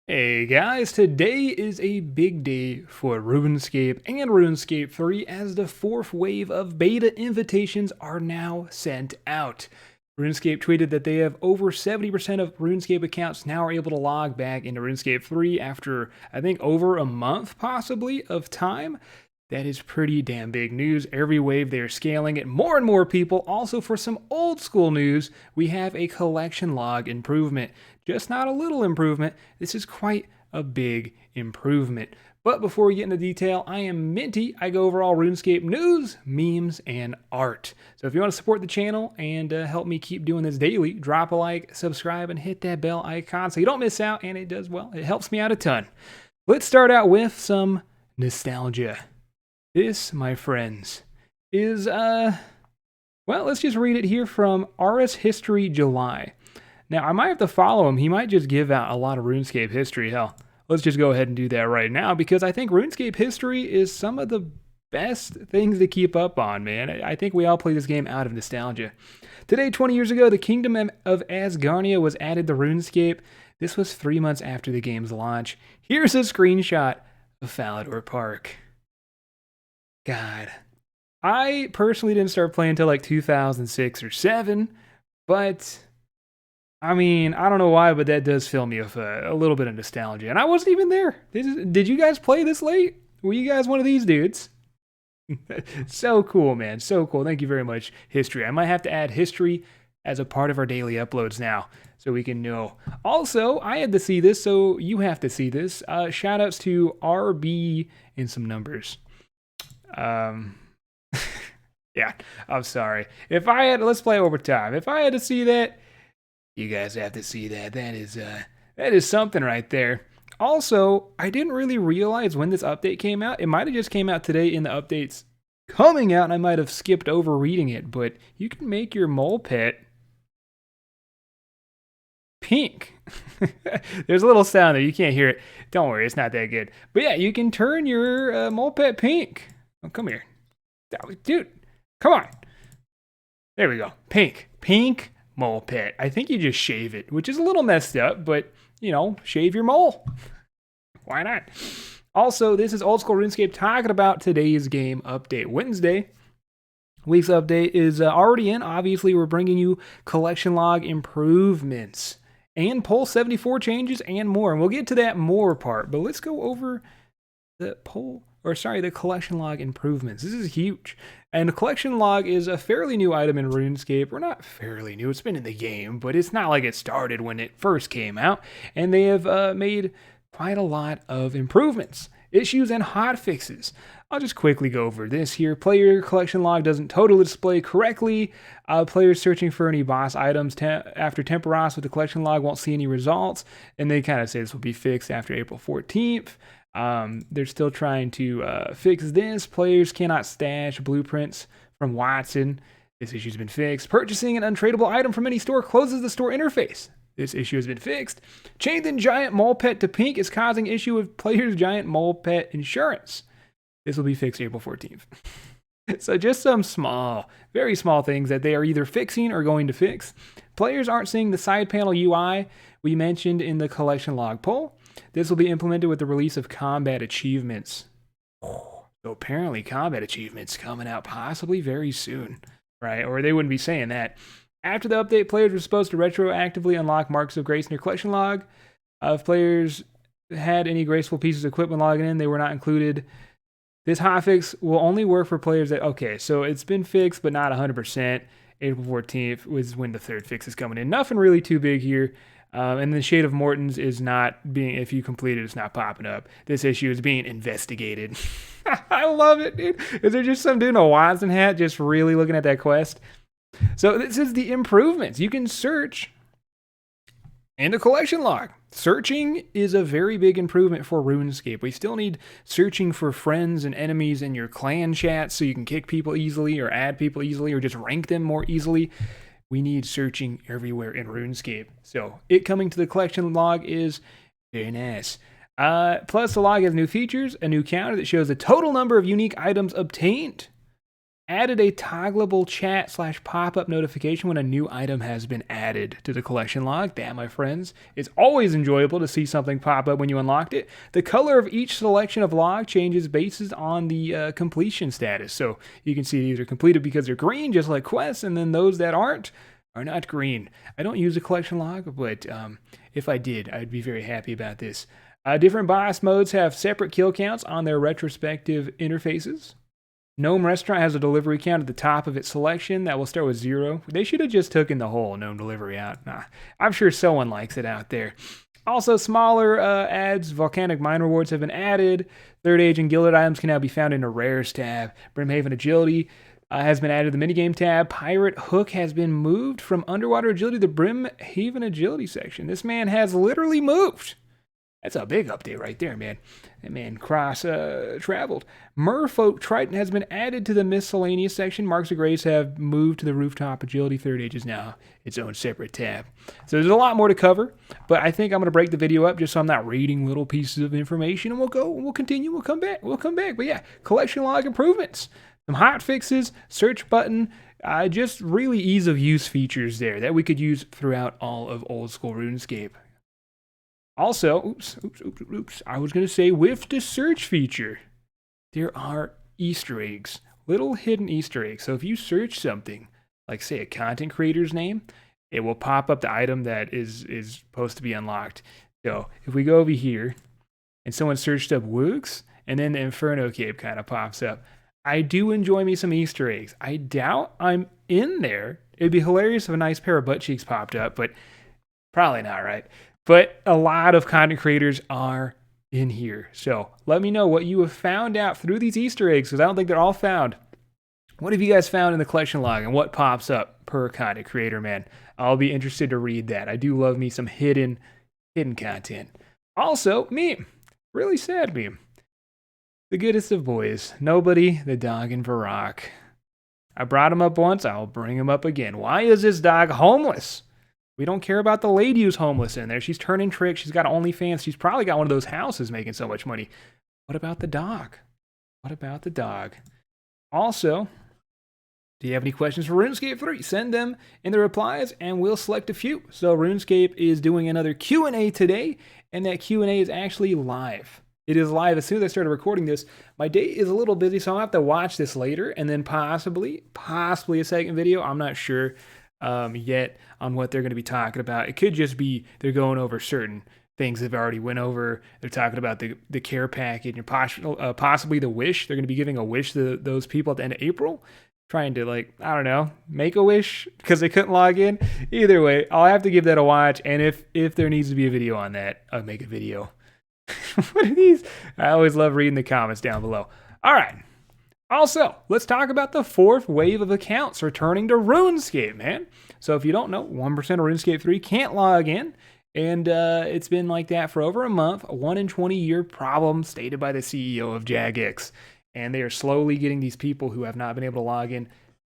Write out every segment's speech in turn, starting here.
Hey guys, today is a big day for RuneScape and RuneScape 3 as the fourth wave of beta invitations are now sent out. RuneScape tweeted that they have over 70% of RuneScape accounts now are able to log back into RuneScape 3 after, I think, over a month possibly of time. That is pretty damn big news. Every wave they are scaling it. More and more people. Also, for some old school news, we have a collection log improvement. Just not a little improvement. This is quite a big improvement. But before we get into detail, I am Minty. I go over all RuneScape news, memes, and art. So if you want to support the channel and help me keep doing this daily, drop a like, subscribe, and hit that bell icon so you don't miss out. And it does, well, it helps me out a ton. Let's start out with some nostalgia. This, my friends, is, well, let's just read it here from RS History July. Now, I might have to follow him. He might just give out a lot of RuneScape history. Hell, let's just go ahead and do that right now because I think RuneScape history is some of the best things to keep up on, man. I think we all play this game out of nostalgia. Today, 20 years ago, the Kingdom of Asgarnia was added to RuneScape. This was 3 months after the game's launch. Here's a screenshot of Falador Park. God, I personally didn't start playing until like 2006 or 7, but I mean, I don't know why, but that does fill me with a little bit of nostalgia. And I wasn't even there. Did you guys play this late? Were you guys one of these dudes? So cool, man. So cool. Thank you very much, History. I might have to add History as a part of our daily uploads now so we can know. Also, I had to see this, so you have to see this. Shout outs to RB and some numbers. Yeah, I'm sorry. If I had, let's play over time. If I had to see that, you guys have to see that. That is something right there. Also, I didn't really realize when this update came out. It might have just came out today in the updates coming out, and I might have skipped over reading it, but you can make your mole pet pink. There's a little sound there. You can't hear it. Don't worry, it's not that good. But yeah, you can turn your mole pet pink. Oh, come here. Dude, come on. There we go. Pink. Pink mole pet. I think you just shave it, which is a little messed up, but, you know, shave your mole. Why not? Also, this is Old School RuneScape talking about today's game update. Wednesday. Week's update is already in. Obviously, we're bringing you collection log improvements and poll 74 changes and more. And we'll get to that more part, but let's go over the the collection log improvements. This is huge. And the collection log is a fairly new item in RuneScape. We're not fairly new, it's been in the game, but it's not like it started when it first came out. And they have made quite a lot of improvements, issues, and hotfixes. I'll just quickly go over this here. Player collection log doesn't totally display correctly. Players searching for any boss items after Temporos with the collection log won't see any results. And they kind of say this will be fixed after April 14th. They're still trying to fix this. Players cannot stash blueprints from Watson. This issue's been fixed. Purchasing an untradeable item from any store closes the store interface. This issue has been fixed. Changing giant mole pet to pink is causing issue with players' giant mole pet insurance. This will be fixed April 14th. So just some small, very small things that they are either fixing or going to fix. Players aren't seeing the side panel UI we mentioned in the collection log poll. This will be implemented with the release of combat achievements. So apparently combat achievements coming out possibly very soon, right? Or they wouldn't be saying that. After the update, players were supposed to retroactively unlock marks of grace in their collection log. If players had any graceful pieces of equipment logging in, they were not included. This hotfix will only work for players that, okay, so it's been fixed, but not 100%. April 14th was when the third fix is coming in. Nothing really too big here. And the Shade of Mortons is not being, if you complete it, it's not popping up. This issue is being investigated. I love it, dude. Is there just some dude in a Watson hat just really looking at that quest? So this is the improvements. You can search in the collection log. Searching is a very big improvement for RuneScape. We still need searching for friends and enemies in your clan chat so you can kick people easily or add people easily or just rank them more easily. We need searching everywhere in RuneScape. So it coming to the collection log is very nice. Plus the log has new features, a new counter that shows the total number of unique items obtained. added a toggleable chat/pop-up notification when a new item has been added to the collection log. That, my friends, is always enjoyable to see something pop up when you unlocked it. The color of each selection of log changes based on the completion status. So you can see these are completed because they're green, just like quests, and then those that aren't are not green. I don't use a collection log, but if I did, I'd be very happy about this. Different boss modes have separate kill counts on their retrospective interfaces. Gnome Restaurant has a delivery count at the top of its selection that will start with 0. They should have just taken the whole Gnome delivery out. Nah, I'm sure someone likes it out there. Also, smaller ads, Volcanic Mine rewards have been added. Third Age and Gilded items can now be found in the Rares tab. Brimhaven Agility has been added to the minigame tab. Pirate Hook has been moved from Underwater Agility to the Brimhaven Agility section. This man has literally moved. That's a big update right there, man. That man traveled. Merfolk Triton has been added to the miscellaneous section. Marks of Grace have moved to the Rooftop Agility. Third Age is now its own separate tab. So there's a lot more to cover, but I think I'm going to break the video up just so I'm not reading little pieces of information, and we'll continue, we'll come back. But yeah, collection log improvements, some hot fixes, search button, just really ease of use features there that we could use throughout all of old school RuneScape. Also, I was going to say with the search feature, there are Easter eggs, little hidden Easter eggs. So if you search something, like say a content creator's name, it will pop up the item that is supposed to be unlocked. So if we go over here and someone searched up Woogs, and then the Inferno Cape kind of pops up, I do enjoy me some Easter eggs. I doubt I'm in there. It'd be hilarious if a nice pair of butt cheeks popped up, but probably not, right? But a lot of content creators are in here. So let me know what you have found out through these Easter eggs, because I don't think they're all found. What have you guys found in the collection log, and what pops up per content creator, man? I'll be interested to read that. I do love me some hidden content. Also, meme. Really sad meme. The goodest of boys. Nobody, the dog, and Varrock. I brought him up once. I'll bring him up again. Why is this dog homeless? We don't care about the lady who's homeless in there. She's turning tricks. She's got OnlyFans. She's probably got one of those houses making so much money. What about the dog? What about the dog? Also, do you have any questions for RuneScape 3? Send them in the replies, and we'll select a few. So RuneScape is doing another Q&A today, and that Q&A is actually live. It is live as soon as I started recording this. My day is a little busy, so I'll have to watch this later, and then possibly a second video. I'm not sure yet on what they're going to be talking about. It could just be they're going over certain things they've already went over. They're talking about the care package and possibly the wish. They're going to be giving a wish to those people at the end of April, trying to, like, I don't know, make a wish because they couldn't log in. Either way, I'll have to give that a watch, and if there needs to be a video on that, I'll make a video. What are these? I always love reading the comments down below. All right. Also, let's talk about the fourth wave of accounts returning to RuneScape, man. So if you don't know, 1% of RuneScape 3 can't log in, and it's been like that for over a month. A 1 in 20 year problem stated by the CEO of Jagex. And they are slowly getting these people who have not been able to log in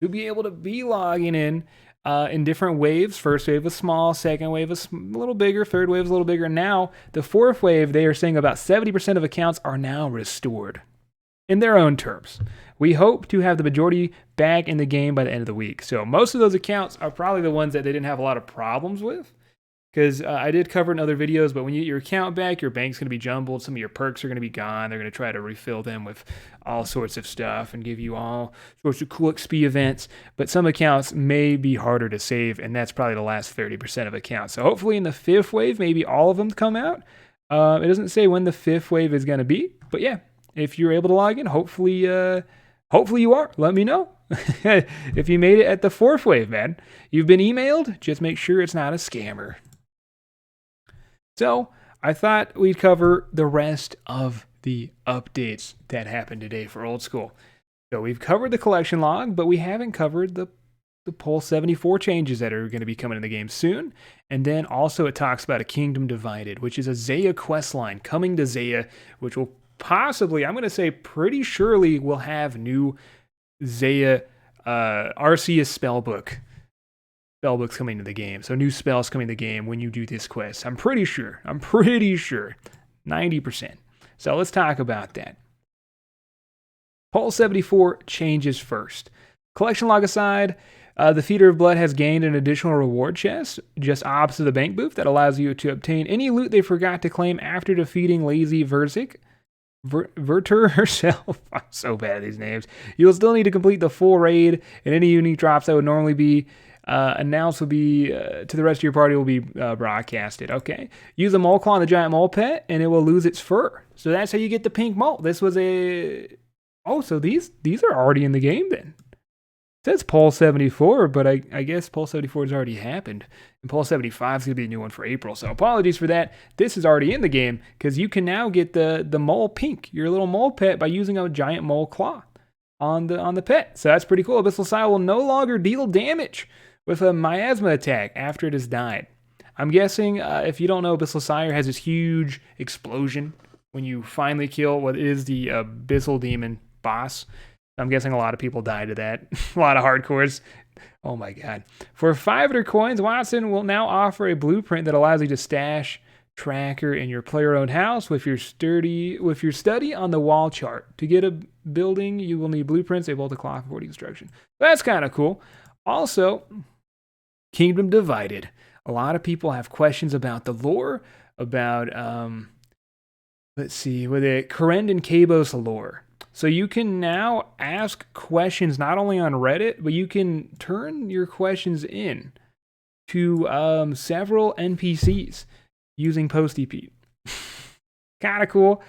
to be able to be logging in different waves. First wave was small, second wave was a little bigger, third wave was a little bigger. Now, the fourth wave, they are saying about 70% of accounts are now restored. In their own terms. We hope to have the majority back in the game by the end of the week. So most of those accounts are probably the ones that they didn't have a lot of problems with. Because I did cover in other videos, but when you get your account back, your bank's going to be jumbled. Some of your perks are going to be gone. They're going to try to refill them with all sorts of stuff and give you all sorts of cool XP events. But some accounts may be harder to save, and that's probably the last 30% of accounts. So hopefully in the fifth wave, maybe all of them come out. It doesn't say when the fifth wave is going to be, but yeah. If you're able to log in, hopefully you are. Let me know. If you made it at the fourth wave, man. You've been emailed. Just make sure it's not a scammer. So I thought we'd cover the rest of the updates that happened today for Old School. So we've covered the collection log, but we haven't covered the Pulse 74 changes that are going to be coming in the game soon. And then also it talks about a Kingdom Divided, which is a Zaya questline coming to Zaya, which will possibly, I'm going to say pretty surely, we'll have new Zaya Arceus spellbook. Spellbooks coming to the game. So new spells coming to the game when you do this quest. I'm pretty sure. 90%. So let's talk about that. Pulse 74 changes first. Collection log aside, the Feeder of Blood has gained an additional reward chest just opposite the bank booth that allows you to obtain any loot they forgot to claim after defeating Lazy Verzik. Verter herself. I'm so bad at these names. You'll still need to complete the full raid, and any unique drops that would normally be announced will be to the rest of your party will be broadcasted. Okay. Use a mole claw on the giant mole pet, and it will lose its fur. So that's how you get the pink mole. This was a. Oh, so these are already in the game then. It says Pole 74, but I guess Pole 74 has already happened. And Pole 75 is going to be a new one for April. So apologies for that. This is already in the game because you can now get the mole pink, your little mole pet, by using a giant mole claw on the pet. So that's pretty cool. Abyssal Sire will no longer deal damage with a miasma attack after it has died. I'm guessing if you don't know, Abyssal Sire has this huge explosion when you finally kill what is the Abyssal Demon boss. I'm guessing a lot of people died to that. A lot of hardcores. Oh my god. For 500 coins, Watson will now offer a blueprint that allows you to stash tracker in your player-owned house with your study on the wall chart. To get a building, you will need blueprints able to clock for construction. That's kind of cool. Also, Kingdom Divided. A lot of people have questions about the lore, about let's see, with it Karen and Kabos lore. So you can now ask questions not only on Reddit, but you can turn your questions in to several NPCs using PostyPete. Kind of cool.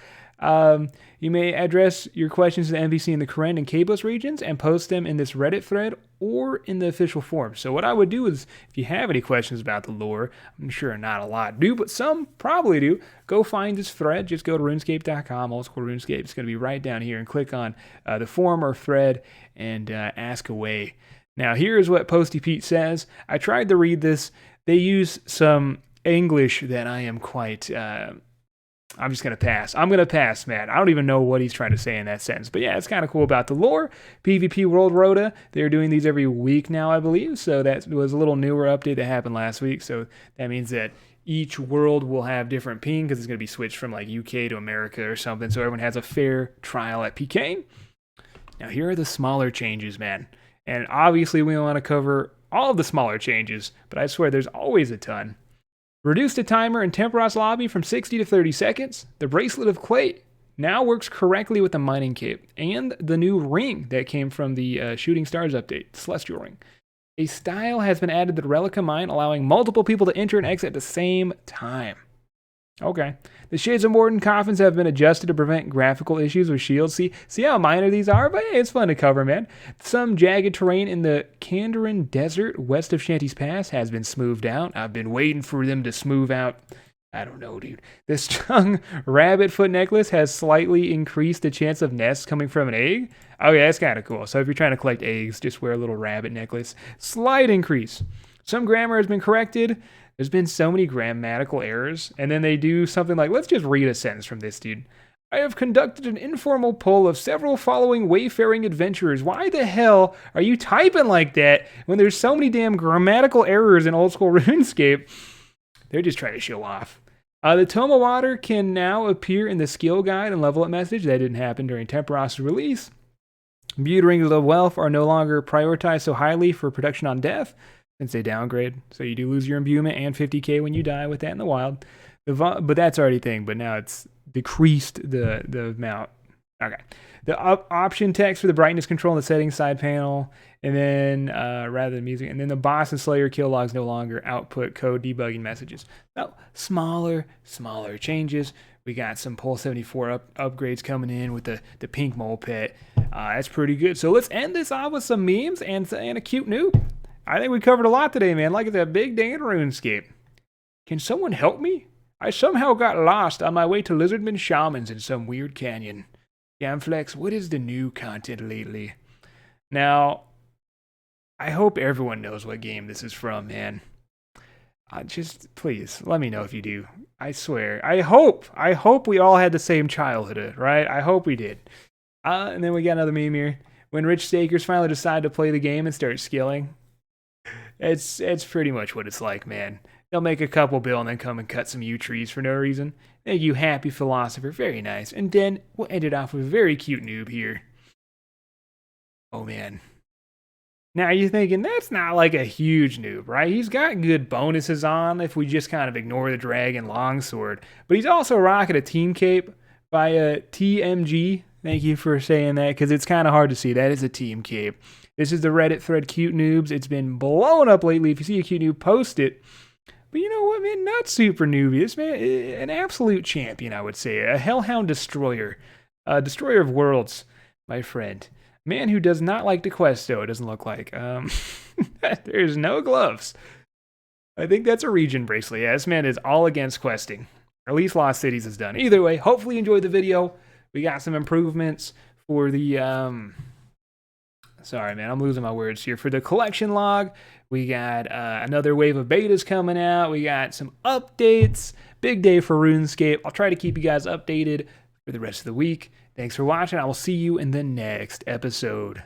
You may address your questions to the NPC in the Karen and Kabos regions and post them in this Reddit thread or in the official forum. So what I would do is, if you have any questions about the lore, I'm sure not a lot do, but some probably do, go find this thread. Just go to runescape.com, old school RuneScape. It's going to be right down here, and click on the forum or thread and ask away. Now, here's what PostyPete says. I tried to read this. They use some English that I am quite... I'm just going to pass. I'm going to pass, man. I don't even know what he's trying to say in that sentence. But yeah, it's kind of cool about the lore. PvP World Rota, they're doing these every week now, I believe. So that was a little newer update that happened last week. So that means that each world will have different ping because it's going to be switched from like UK to America or something. So everyone has a fair trial at PKing. Now here are the smaller changes, man. And obviously we want to cover all of the smaller changes, but I swear there's always a ton. Reduced the timer in Temperos Lobby from 60 to 30 seconds. The Bracelet of Clay now works correctly with the Mining Cape. And the new ring that came from the Shooting Stars update, Celestial Ring. A style has been added to the Relica Mine, allowing multiple people to enter and exit at the same time. Okay. The Shades of Morden coffins have been adjusted to prevent graphical issues with shields. See how minor these are? But hey, it's fun to cover, man. Some jagged terrain in the Kandarin Desert west of Shanty's Pass has been smoothed out. I've been waiting for them to smooth out. I don't know, dude. The strung rabbit foot necklace has slightly increased the chance of nests coming from an egg. Okay, that's kind of cool. So if you're trying to collect eggs, just wear a little rabbit necklace. Slight increase. Some grammar has been corrected. There's been so many grammatical errors, and then they do something like, let's just read a sentence from this dude. I have conducted an informal poll of several following wayfaring adventurers. Why the hell are you typing like that when there's so many damn grammatical errors in old school RuneScape? They're just trying to show off. The Tome of Water can now appear in the skill guide and level up message. That didn't happen during Temperos' release. Imbued Rings of Wealth are no longer prioritized so highly for production on death, since they downgrade. So you do lose your imbuement and 50k when you die with that in the wild. But that's already a thing, but now it's decreased the amount. Okay. The option text for the brightness control in the settings side panel, and then rather than music, and then the boss and slayer kill logs no longer output code debugging messages. So smaller changes. We got some Pole 74 upgrades coming in with the pink mole pet. That's pretty good. So let's end this off with some memes and a cute noob. I think we covered a lot today, man. Like it's a big day in RuneScape. Can someone help me? I somehow got lost on my way to Lizardman Shamans in some weird canyon. Gamflex, what is the new content lately? Now, I hope everyone knows what game this is from, man. Just, please, let me know if you do. I swear. I hope we all had the same childhood, right? I hope we did. And then we got another meme here. When rich stakers finally decide to play the game and start skilling. It's pretty much what it's like, man. They'll make a couple bill and then come and cut some yew trees for no reason. Thank you, happy philosopher. Very nice. And then we'll end it off with a very cute noob here. Oh, man. Now you're thinking that's not like a huge noob, right? He's got good bonuses on if we just kind of ignore the dragon longsword. But he's also rocking a team cape by TMG. Thank you for saying that, because it's kind of hard to see. That is a team cape. This is the Reddit thread Cute Noobs. It's been blowing up lately. If you see a cute noob, post it. But you know what, man? Not super newbie. This man, an absolute champion, I would say. A Hellhound Destroyer. A destroyer of worlds, my friend. Man who does not like to quest, though, it doesn't look like. There's no gloves. I think that's a region bracelet. Yeah, this man is all against questing. Or at least Lost Cities is done. Either way, hopefully you enjoyed the video. We got some improvements for the... Sorry, man, I'm losing my words here. For the collection log, we got another wave of betas coming out. We got some updates. Big day for RuneScape. I'll try to keep you guys updated for the rest of the week. Thanks for watching. I will see you in the next episode.